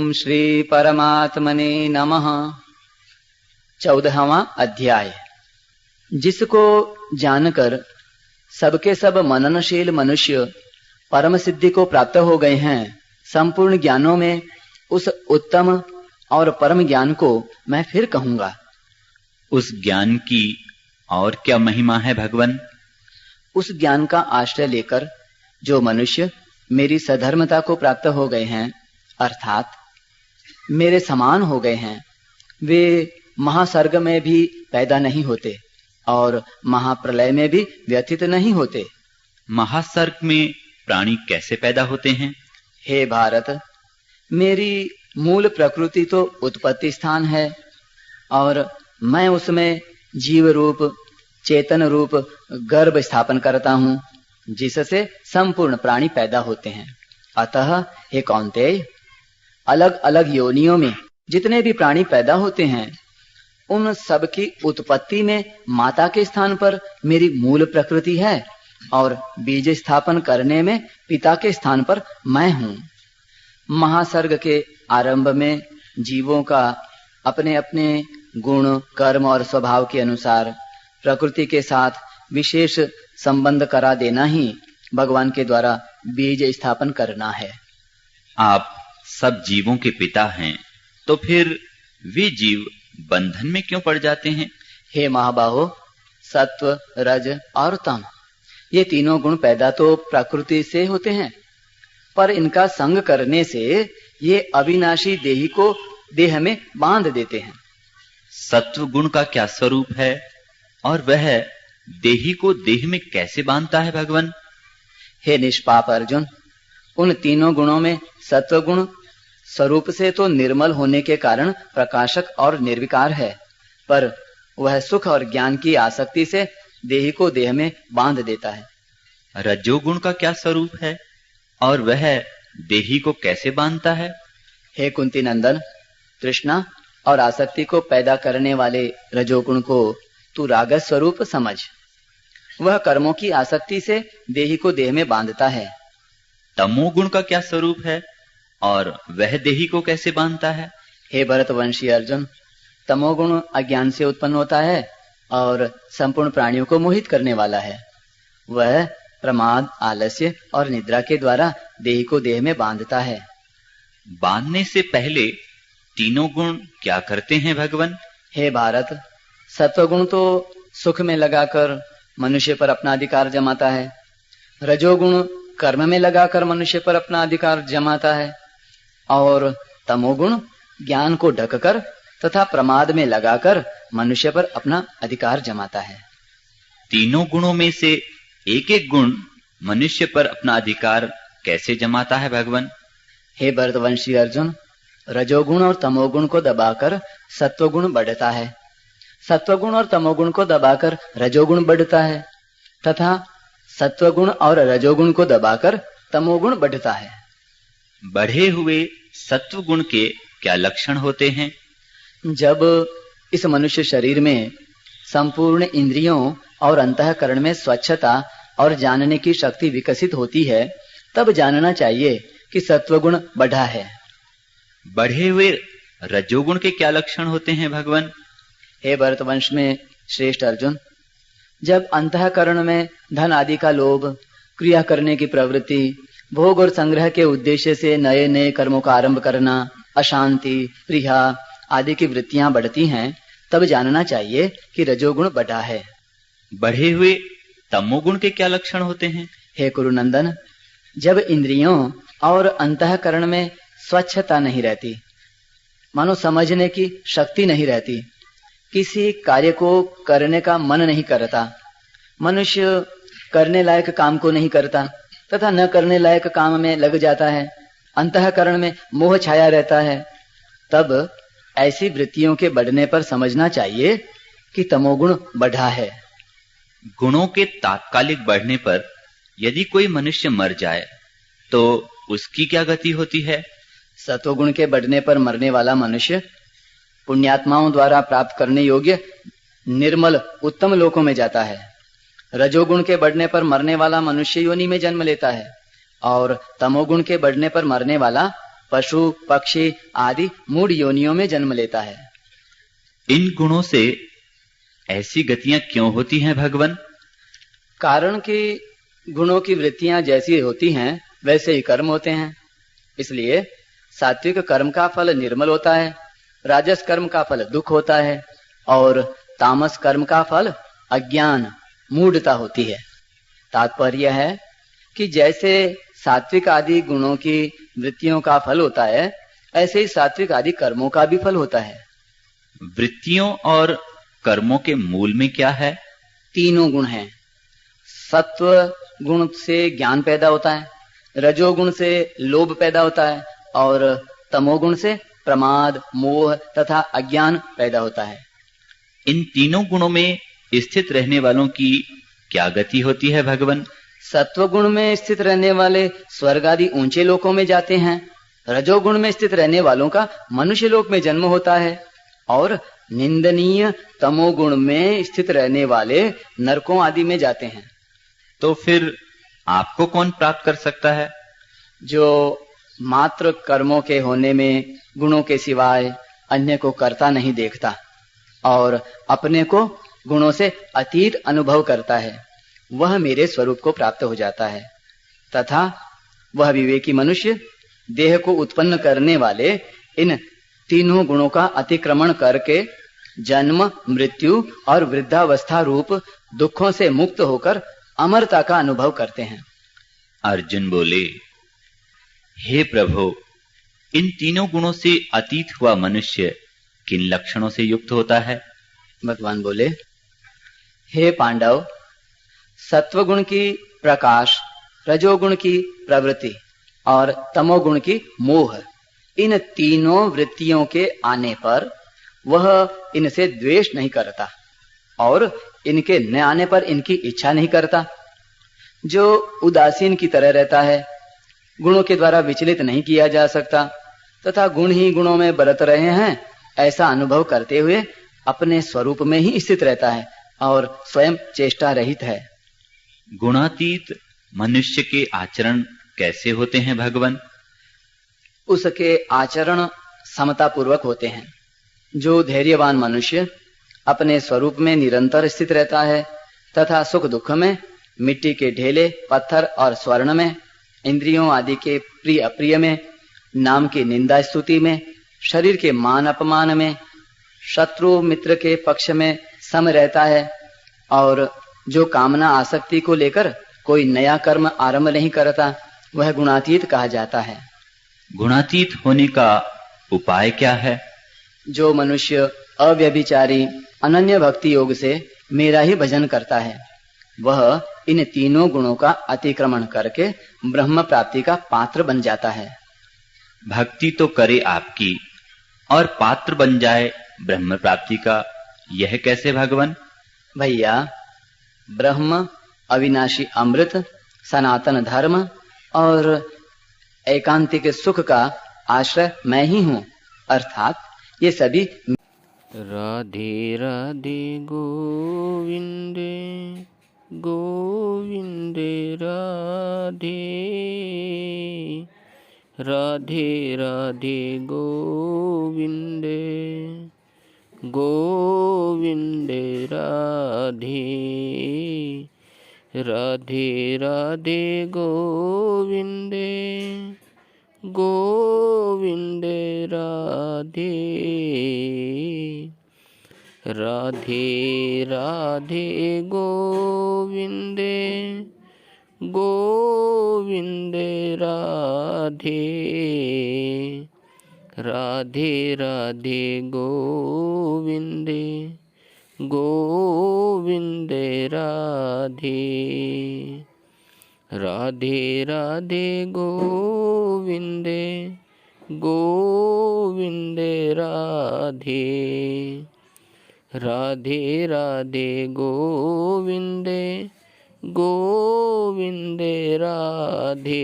ओम श्री परमात्मने नमः। 14वां अध्याय। जिसको जानकर सबके सब मननशील मनुष्य परम सिद्धि को प्राप्त हो गए हैं, संपूर्ण ज्ञानों में उस उत्तम और परम ज्ञान को मैं फिर कहूंगा। उस ज्ञान की और क्या महिमा है भगवान? उस ज्ञान का आश्रय लेकर जो मनुष्य मेरी सधर्मता को प्राप्त हो गए हैं, अर्थात मेरे समान हो गए हैं, वे महासर्ग में भी पैदा नहीं होते और महाप्रलय में भी व्यथित नहीं होते। महासर्ग में प्राणी कैसे पैदा होते हैं? हे भारत, मेरी मूल प्रकृति तो उत्पत्ति स्थान है और मैं उसमें जीव रूप चेतन रूप गर्भ स्थापन करता हूँ, जिससे संपूर्ण प्राणी पैदा होते हैं। अतः हे कौन्तेय, अलग अलग योनियों में जितने भी प्राणी पैदा होते हैं, उन सब की उत्पत्ति में माता के स्थान पर मेरी मूल प्रकृति है और बीज स्थापन करने में पिता के स्थान पर मैं हूँ। महासर्ग के आरंभ में जीवों का अपने अपने गुण कर्म और स्वभाव के अनुसार प्रकृति के साथ विशेष संबंध करा देना ही भगवान के द्वारा बीज स्थापन करना है। आप सब जीवों के पिता हैं, तो फिर वे जीव बंधन में क्यों पड़ जाते हैं? हे महाबाहो, सत्व रज और तम ये तीनों गुण पैदा तो प्रकृति से होते हैं, पर इनका संग करने से ये अविनाशी देही को देह में बांध देते हैं। सत्व गुण का क्या स्वरूप है और वह देही को देह में कैसे बांधता है भगवान? हे निष्पाप अर्जुन, उन तीनों गुणों में सत्व गुण स्वरूप से तो निर्मल होने के कारण प्रकाशक और निर्विकार है, पर वह सुख और ज्ञान की आसक्ति से देही को देह में बांध देता है। रजोगुण का क्या स्वरूप है और वह देही को कैसे बांधता है? हे कुंती नंदन, तृष्णा और आसक्ति को पैदा करने वाले रजोगुण को तू रागस स्वरूप समझ। वह कर्मों की आसक्ति से देही को देह में बांधता है। तमोगुण का क्या स्वरूप है और वह देही को कैसे बांधता है? हे भरतवंशी अर्जुन, तमोगुण अज्ञान से उत्पन्न होता है और संपूर्ण प्राणियों को मोहित करने वाला है। वह प्रमाद, आलस्य और निद्रा के द्वारा देही को देह में बांधता है। बांधने से पहले तीनों गुण क्या करते हैं भगवान? हे भारत, सत्वगुण तो सुख में लगाकर मनुष्य पर अपना अधिकार जमाता है, रजोगुण कर्म में लगाकर मनुष्य पर अपना अधिकार जमाता है और तमोगुण ज्ञान को ढककर तथा प्रमाद में लगाकर मनुष्य पर अपना अधिकार जमाता है। तीनों गुणों में से एक एक गुण मनुष्य पर अपना अधिकार कैसे जमाता है भगवान? हे भरतवंशी अर्जुन, रजोगुण और तमोगुण को दबाकर सत्वगुण बढ़ता है, सत्वगुण और तमोगुण को दबाकर रजोगुण बढ़ता है तथा सत्वगुण और रजोगुण को दबाकर तमोगुण बढ़ता है। बढ़े हुए सत्वगुण के क्या लक्षण होते हैं? जब इस मनुष्य शरीर में संपूर्ण इंद्रियों और अंतःकरण में स्वच्छता और जानने की शक्ति विकसित होती है, तब जानना चाहिए कि सत्वगुण बढ़ा है। बढ़े हुए रजोगुण के क्या लक्षण होते हैं भगवान? हे भरतवंश में श्रेष्ठ अर्जुन, जब अंतःकरण में धन आदि का लोभ, क्रिया करने की प्रवृत्ति, भोग और संग्रह के उद्देश्य से नए नए कर्मों का आरंभ करना, अशांति, प्रिया आदि की वृत्तियां बढ़ती हैं, तब जानना चाहिए कि रजोगुण बढ़ा है। बढ़े हुए तमोगुण के क्या लक्षण होते हैं? हे कुरुनंदन, जब इंद्रियों और अंतःकरण में स्वच्छता नहीं रहती, मानो समझने की शक्ति नहीं रहती, किसी कार्य को करने का मन नहीं करता, मनुष्य करने लायक काम को नहीं करता तथा न करने लायक काम में लग जाता है, अंतःकरण में मोह छाया रहता है, तब ऐसी वृत्तियों के बढ़ने पर समझना चाहिए कि तमोगुण बढ़ा है। गुणों के तात्कालिक बढ़ने पर यदि कोई मनुष्य मर जाए तो उसकी क्या गति होती है? सतोगुण के बढ़ने पर मरने वाला मनुष्य पुण्यात्माओं द्वारा प्राप्त करने योग्य निर्मल उत्तम लोकों में जाता है। रजोगुण के बढ़ने पर मरने वाला मनुष्य योनि में जन्म लेता है और तमोगुण के बढ़ने पर मरने वाला पशु पक्षी आदि मूढ़ योनियों में जन्म लेता है। इन गुणों से ऐसी गतियां क्यों होती हैं भगवान? कारण कि गुणों की वृत्तियां जैसी होती हैं वैसे ही कर्म होते हैं। इसलिए सात्विक कर्म का फल निर्मल होता है, राजस कर्म का फल दुख होता है और तामस कर्म का फल अज्ञान मूढ़ता होती है। तात्पर्य है कि जैसे सात्विक आदि गुणों की वृत्तियों का फल होता है, ऐसे ही सात्विक आदि कर्मों का भी फल होता है। वृत्तियों और कर्मों के मूल में क्या है? तीनों गुण हैं। सत्व गुण से ज्ञान पैदा होता है, रजोगुण से लोभ पैदा होता है और तमोगुण से प्रमाद मोह तथा अज्ञान पैदा होता है। इन तीनों गुणों में स्थित रहने वालों की क्या गति होती है भगवान? सत्व गुण में स्थित रहने वाले स्वर्ग आदि ऊंचे लोकों में जाते हैं, रजोगुण में स्थित रहने वालों का मनुष्य लोक में जन्म होता है और निंदनीय तमोगुण में स्थित रहने वाले नरकों आदि में जाते हैं। तो फिर आपको कौन प्राप्त कर सकता है? जो मात्र कर्मों के होने में गुणों के सिवाय अन्य को करता नहीं देखता और अपने को गुणों से अतीत अनुभव करता है, वह मेरे स्वरूप को प्राप्त हो जाता है। तथा वह विवेकी मनुष्य देह को उत्पन्न करने वाले इन तीनों गुणों का अतिक्रमण करके जन्म मृत्यु और वृद्धावस्था रूप दुखों से मुक्त होकर अमरता का अनुभव करते हैं। अर्जुन बोले, हे प्रभु, इन तीनों गुणों से अतीत हुआ मनुष्य किन लक्षणों से युक्त होता है? भगवान बोले, हे पांडव, सत्वगुण की प्रकाश, रजोगुण की प्रवृत्ति और तमोगुण की मोह, इन तीनों वृत्तियों के आने पर वह इनसे द्वेष नहीं करता और इनके न आने पर इनकी इच्छा नहीं करता। जो उदासीन की तरह रहता है, गुणों के द्वारा विचलित नहीं किया जा सकता तथा गुण ही गुणों में बरत रहे हैं ऐसा अनुभव करते हुए अपने स्वरूप में ही स्थित रहता है और स्वयं चेष्टा रहित है। गुणातीत मनुष्य के आचरण कैसे होते हैं भगवान? उसके आचरण समता पूर्वक होते हैं। जो धैर्यवान मनुष्य अपने स्वरूप में निरंतर स्थित रहता है तथा सुख दुख में, मिट्टी के ढेले, पत्थर और स्वर्ण में, इंद्रियों आदि के प्रिय अप्रिय में, नाम की निंदा स्तुति में, शरीर के मान अपमान में, शत्रु मित्र के पक्ष में सम रहता है और जो कामना आसक्ति को लेकर कोई नया कर्म आरंभ नहीं करता, वह गुणातीत कहा जाता है। गुणातीत होने का उपाय क्या है? जो मनुष्य अव्यभिचारी अनन्य भक्ति योग से मेरा ही भजन करता है, वह इन तीनों गुणों का अतिक्रमण करके ब्रह्म प्राप्ति का पात्र बन जाता है। भक्ति तो करे आपकी और पात्र बन जाए ब्रह्म प्राप्ति का, यह कैसे भगवान? भैया, ब्रह्म, अविनाशी अमृत, सनातन धर्म और एकांतिक सुख का आश्रय मैं ही हूँ, अर्थात ये सभी। राधे राधे गोविंदे गोविंदे राधे, राधे राधे गोविंदे गोविंदे राधे, राधे राधे गोविंदे गोविंदे राधे, राधे राधे गोविंदे गोविंदे राधे, राधे राधे गोविंदे गोविंदे राधे, राधे राधे गोविंदे गोविंदे राधे, राधे राधे गोविंदे गोविंदे राधे,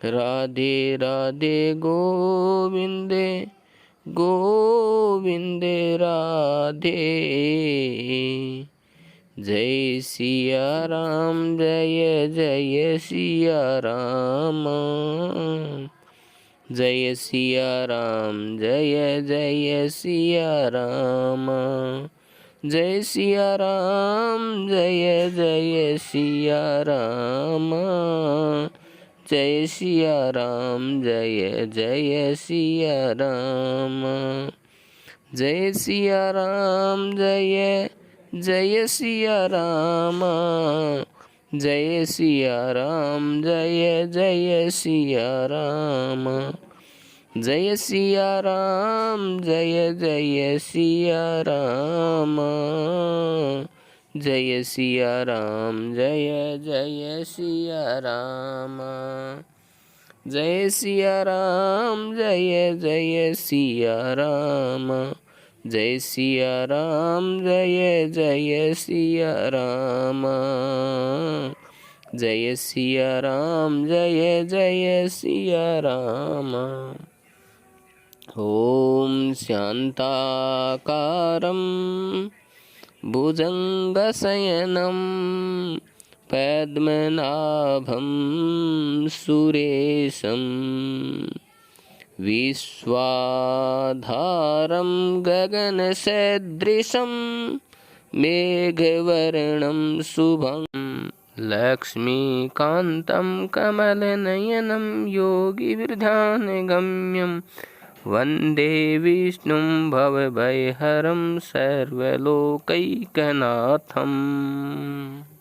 राधे राधे गोविंदे गोविंदे राधे। जय सिया राम, जय जय सिया राम, जय सिया राम जय जय सिया राम। जय सिया राम जय जय सिया राम। जय सिया राम जय जय सिया राम। जय सिया राम जय जय सिया राम। जय सिया राम जय जय सिया राम। जय सिया राम जय जय सिया राम। जय सिया राम जय जय सिया राम। जय सिया राम जय जय सिया राम। जय सिया राम जय जय सिया राम। जय सिया राम जय जय सिया राम। ॐ शान्ताकारं भुजङ्गशयनं पद्मनाभं सुरेशं विश्वाधारं गगनसदृशं मेघवर्णं शुभं लक्ष्मीकान्तं कमलनयनं योगिवृधानगम्यं वन्दे विष्णुं भवभयहरं सर्वलोकैकनाथम्।